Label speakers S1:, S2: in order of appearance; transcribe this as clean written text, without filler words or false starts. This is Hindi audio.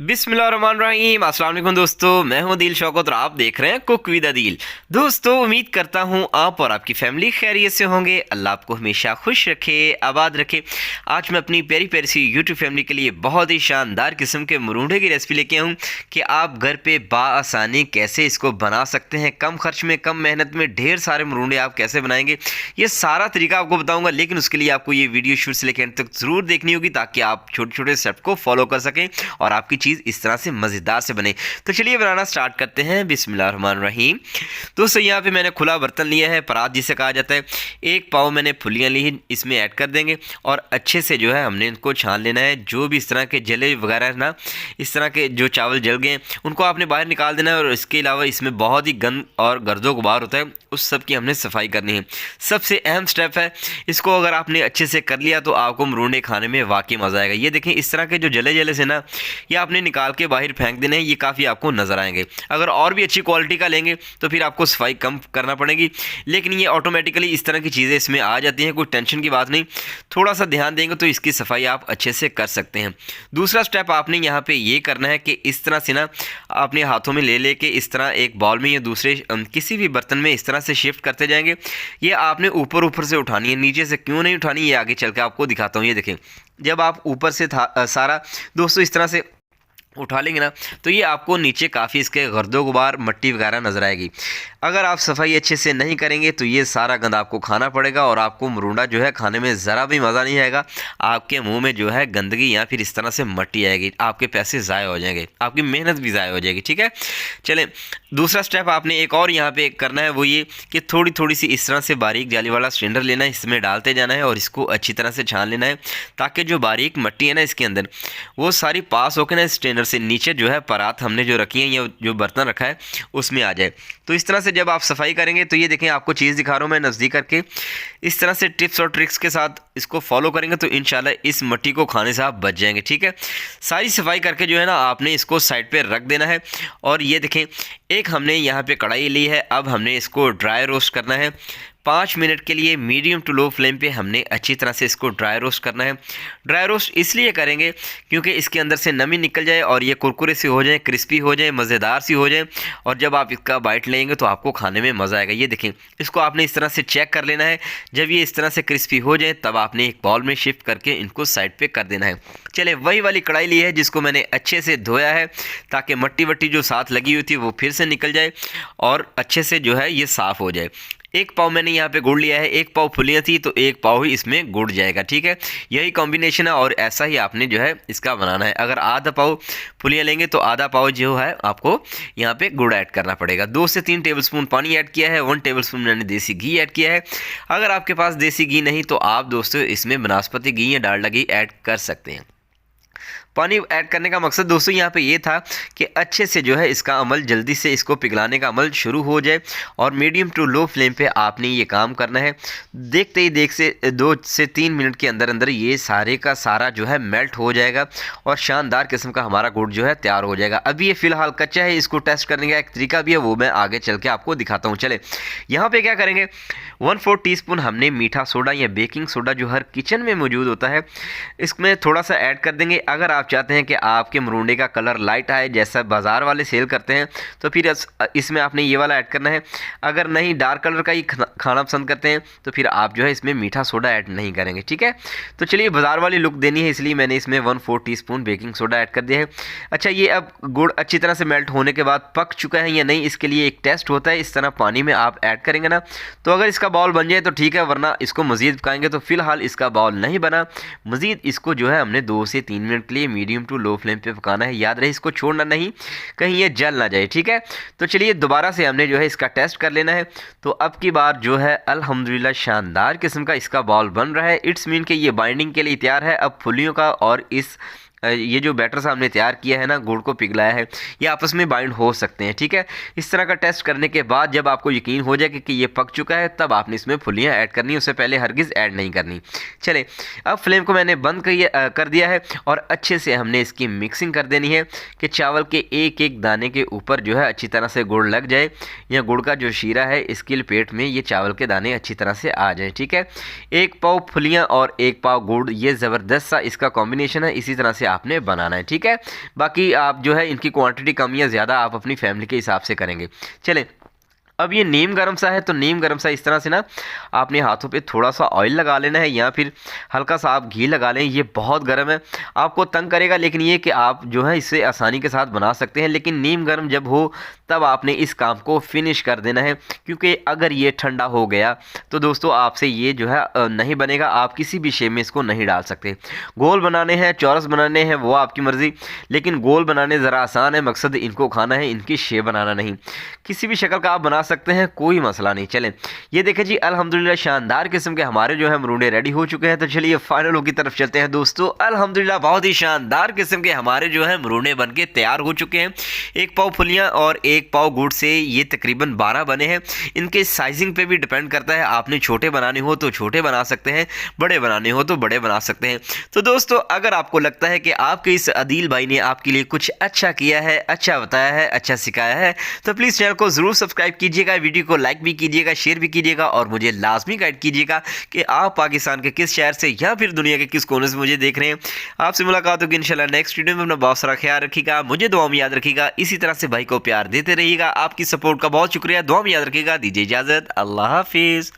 S1: बिस्मिल्लाहिर्रहमानिर्रहीम। अस्सलाम वालेकुम दोस्तों, मैं हूं दिल शौकत और आप देख रहे हैं कुक विद अदील। दोस्तों, उम्मीद करता हूं आप और आपकी फैमिली खैरियत से होंगे। अल्लाह आपको हमेशा खुश रखे, आबाद रखे। आज मैं अपनी प्यारी प्यारी सी यूट्यूब फैमिली के लिए बहुत ही शानदार किस्म के मरूंडे की रेसिपी लेके आऊँ कि आप घर पे बाआसानी कैसे इसको बना सकते हैं। कम खर्च में, कम मेहनत में ढेर सारे मरूंडे आप कैसे बनाएंगे, ये सारा तरीका आपको बताऊँगा। लेकिन उसके लिए आपको ये वीडियो शुरू से लेकर अंत तक ज़रूर देखनी होगी ताकि आप छोटे छोटे स्टेप को फॉलो कर सकें और आपकी चीज़ इस तरह से मज़ेदार से बने। तो चलिए बनाना स्टार्ट करते हैं। बिस्मिल्लाहिर्रहमानिर्रहीम। दोस्तों, यहाँ पे मैंने खुला बर्तन लिया है, परात जिसे कहा जाता है। एक पाव मैंने फुलियाँ ली, इसमें ऐड कर देंगे और अच्छे से जो है हमने इनको छान लेना है। जो भी इस तरह के जले वगैरह है ना, इस तरह के जो चावल जल गए उनको आपने बाहर निकाल देना है। और इसके अलावा इसमें बहुत ही गंद और गर्दो गुबार होता है, उस सब की हमने सफाई करनी है। सबसे अहम स्टेप है, इसको अगर आपने अच्छे से कर लिया तो आपको मरूंडे खाने में वाकई मज़ा आएगा। ये देखें, इस तरह के जो जले जले से ना, ये आपने निकाल के बाहर फेंक देने हैं। ये काफ़ी आपको नज़र आएंगे। अगर और भी अच्छी क्वालिटी का लेंगे तो फिर आपको सफाई कम करना पड़ेगी, लेकिन ये ऑटोमेटिकली इस तरह की चीज़ें इसमें आ जाती हैं। कोई टेंशन की बात नहीं, थोड़ा सा ध्यान देंगे तो इसकी सफाई आप अच्छे से कर सकते हैं। दूसरा स्टेप आपने यहाँ पे ये करना है कि इस तरह से ना अपने हाथों में ले लेके इस तरह एक बाउल में या दूसरे किसी भी बर्तन में इस तरह से शिफ्ट करते जाएंगे। ये आपने ऊपर ऊपर से उठानी है, नीचे से क्यों नहीं उठानी, ये आगे चल के आपको दिखाता हूँ। ये देखें, जब आप ऊपर से सारा दोस्तों इस तरह से उठा लेंगे ना, तो ये आपको नीचे काफ़ी इसके गर्दो गुबार, मट्टी वगैरह नज़र आएगी। अगर आप सफाई अच्छे से नहीं करेंगे तो ये सारा गंद आपको खाना पड़ेगा और आपको मरूंडा जो है खाने में ज़रा भी मज़ा नहीं आएगा। आपके मुंह में जो है गंदगी या फिर इस तरह से मट्टी आएगी, आपके पैसे ज़ाय हो जाएंगे, आपकी मेहनत भी ज़ाय हो जाएगी। ठीक है, चलें दूसरा स्टेप आपने एक और यहाँ पे करना है, वो ये कि थोड़ी थोड़ी सी इस तरह से बारीक जाली वाला सिलेंडर लेना है, इसमें डालते जाना है और इसको अच्छी तरह से छान लेना है ताकि जो बारीक मट्टी है ना इसके अंदर, वो सारी पास होकर ना स्ट्रेनर से नीचे जो है परात हमने जो रखी है या जो बर्तन रखा है उसमें आ जाए। तो इस तरह से जब आप सफाई करेंगे तो ये देखें, आपको चीज़ दिखा रहा हूँ मैं नज़दीक करके, इस तरह से टिप्स और ट्रिक्स के साथ इसको फॉलो करेंगे तो इंशाल्लाह इस मिट्टी को खाने से आप बच जाएंगे। ठीक है, सारी सफाई करके जो है ना आपने इसको साइड पे रख देना है। और ये देखें, एक हमने यहाँ पे कढ़ाई ली है, अब हमने इसको ड्राई रोस्ट करना है। 5 मिनट के लिए मीडियम टू लो फ्लेम पे हमने अच्छी तरह से इसको ड्राई रोस्ट करना है। ड्राई रोस्ट इसलिए करेंगे क्योंकि इसके अंदर से नमी निकल जाए और ये कुरकुरे से हो जाए, क्रिस्पी हो जाए, मज़ेदार सी हो जाए और जब आप इसका बाइट लेंगे तो आपको खाने में मज़ा आएगा। ये देखें, इसको आपने इस तरह से चेक कर लेना है। जब ये इस तरह से क्रिस्पी हो जाए तब आपने एक बाउल में शिफ्ट करके इनको साइड पर कर देना है। चले, वही वाली कढ़ाई ली है जिसको मैंने अच्छे से धोया है ताकि मट्टी वट्टी जो साथ लगी हुई थी वो फिर से निकल जाए और अच्छे से जो है ये साफ़ हो जाए। एक पाव मैंने यहाँ पे गुड़ लिया है, एक पाव फुलियाँ थी तो एक पाव ही इसमें गुड़ जाएगा। ठीक है, यही कॉम्बिनेशन है और ऐसा ही आपने जो है इसका बनाना है। अगर आधा पाव फुलियाँ लेंगे तो आधा पाव जो है आपको यहाँ पे गुड़ ऐड करना पड़ेगा। 2 से 3 टेबलस्पून पानी ऐड किया है, 1 टेबलस्पून मैंने देसी घी ऐड किया है। अगर आपके पास देसी घी नहीं तो आप दोस्तों इसमें बनास्पति घी या डालडा घी ऐड कर सकते हैं। पानी ऐड करने का मकसद दोस्तों यहाँ पे ये था कि अच्छे से जो है इसका अमल, जल्दी से इसको पिघलाने का अमल शुरू हो जाए और मीडियम टू लो फ्लेम पे आपने ये काम करना है। देखते ही 2 से 3 मिनट के अंदर अंदर ये सारे का सारा जो है मेल्ट हो जाएगा और शानदार किस्म का हमारा गुड़ जो है तैयार हो जाएगा। अभी ये फ़िलहाल कच्चा है, इसको टेस्ट करने का एक तरीका भी है, वो मैं आगे चल के आपको दिखाता हूँ। चले, यहाँ पर क्या करेंगे, 1/4 टीस्पून हमने मीठा सोडा या बेकिंग सोडा जो हर किचन में मौजूद होता है इसमें थोड़ा सा ऐड कर देंगे। अगर आप चाहते हैं कि आपके मरूंडे का कलर लाइट आए जैसा बाज़ार वाले सेल करते हैं तो फिर इसमें आपने ये वाला ऐड करना है। अगर नहीं, डार्क कलर का ही खाना पसंद करते हैं तो फिर आप जो है इसमें मीठा सोडा ऐड नहीं करेंगे। ठीक है, तो चलिए बाज़ार वाली लुक देनी है इसलिए मैंने इसमें 1/4 टीस्पून बेकिंग सोडा ऐड कर दिया है। अच्छा, ये अब गुड़ अच्छी तरह से मेल्ट होने के बाद पक चुका है या नहीं, इसके लिए एक टेस्ट होता है। इस तरह पानी में आप ऐड करेंगे ना, तो अगर इसका बाउल बन जाए तो ठीक है, वरना इसको मज़ीद पकाएंगे। तो फिलहाल इसका बाउल नहीं बना, मज़ीद इसको जो है हमने 2 से 3 मिनट के लिए मीडियम टू लो फ्लेम पे पकाना है। याद रहे, इसको छोड़ना नहीं, कहीं ये जल ना जाए। ठीक है, तो चलिए दोबारा से हमने जो है इसका टेस्ट कर लेना है। तो अब की बार जो है अल्हम्दुलिल्लाह शानदार किस्म का इसका बॉल बन रहा है। इट्स मीन कि ये बाइंडिंग के लिए तैयार है। अब फुलियों का और ये जो बैटर हमने तैयार किया है ना, गुड़ को पिघलाया है, ये आपस में बाइंड हो सकते हैं। ठीक है, इस तरह का टेस्ट करने के बाद जब आपको यकीन हो जाए कि ये पक चुका है तब आपने इसमें फुलियाँ ऐड करनी है, उससे पहले हरगिज़ ऐड नहीं करनी। चले, अब फ्लेम को मैंने बंद कर दिया है और अच्छे से हमने इसकी मिक्सिंग कर देनी है कि चावल के एक एक दाने के ऊपर जो है अच्छी तरह से गुड़ लग जाए, या गुड़ का जो शीरा है इसकी लपेट में ये चावल के दाने अच्छी तरह से आ जाए। ठीक है, 1 पाव फुलियाँ और 1 पाव गुड़, ये ज़बरदस्त सा इसका कॉम्बिनेशन है। इसी तरह से आपने बनाना है, ठीक है। बाकी आप जो है इनकी क्वांटिटी कम या ज़्यादा आप अपनी फैमिली के हिसाब से करेंगे। चलें, अब ये नीम गरम सा है, तो नीम गरम सा इस तरह से ना आपने हाथों पे थोड़ा सा ऑयल लगा लेना है या फिर हल्का सा आप घी लगा लें। ये बहुत गर्म है, आपको तंग करेगा, लेकिन ये कि आप जो है इसे आसानी के साथ बना सकते हैं। लेकिन नीम गर्म जब हो तब आपने इस काम को फिनिश कर देना है, क्योंकि अगर ये ठंडा हो गया तो दोस्तों आपसे ये जो है नहीं बनेगा, आप किसी भी शेप में इसको नहीं डाल सकते। गोल बनाने हैं, चौरस बनाने हैं, वो आपकी मर्ज़ी, लेकिन गोल बनाने ज़रा आसान है, मकसद इनको खाना है, इनकी शेप बनाना नहीं। किसी भी शक्ल का आप बना सकते हैं, कोई मसला नहीं। चलें, ये देखें जी, अल्हम्दुलिल्लाह शानदार किस्म के हमारे जो है मरूंडे रेडी हो चुके हैं। तो चलिए फाइनल लुक की तरफ चलते हैं दोस्तों। अल्हम्दुलिल्लाह बहुत ही शानदार किस्म के हमारे जो है मरूंडे बन के तैयार हो चुके हैं। 1 पाव फुलियाँ और 1 पाव गुड़ से ये तकरीबन 12 बने हैं। इनके साइजिंग पे भी डिपेंड करता है, आपने छोटे बनाने हो तो छोटे बना सकते हैं, बड़े बनाने हो तो बड़े बना सकते हैं। तो दोस्तों अगर आपको लगता है कि आपके इस अदील भाई ने आपके लिए कुछ अच्छा किया है, अच्छा बताया है, अच्छा सिखाया है, तो प्लीज़ चैनल को ज़रूर सब्सक्राइब कीजिएगा, वीडियो को लाइक भी कीजिएगा, शेयर भी कीजिएगा और मुझे लाजमी गाइड कीजिएगा कि आप पाकिस्तान के किस शहर से या फिर दुनिया के किस कोने से मुझे देख रहे हैं। आपसे मुलाकात होगी इंशाल्लाह नेक्स्ट वीडियो में। अपना बहुत सारा ख्याल रखिएगा, मुझे दुआ में याद रखिएगा, इसी तरह से भाई को प्यार देते रहिएगा। आपकी सपोर्ट का बहुत शुक्रिया, दुआ में याद रखिएगा। दीजिए इजाज़त, अल्लाह हाफिज़।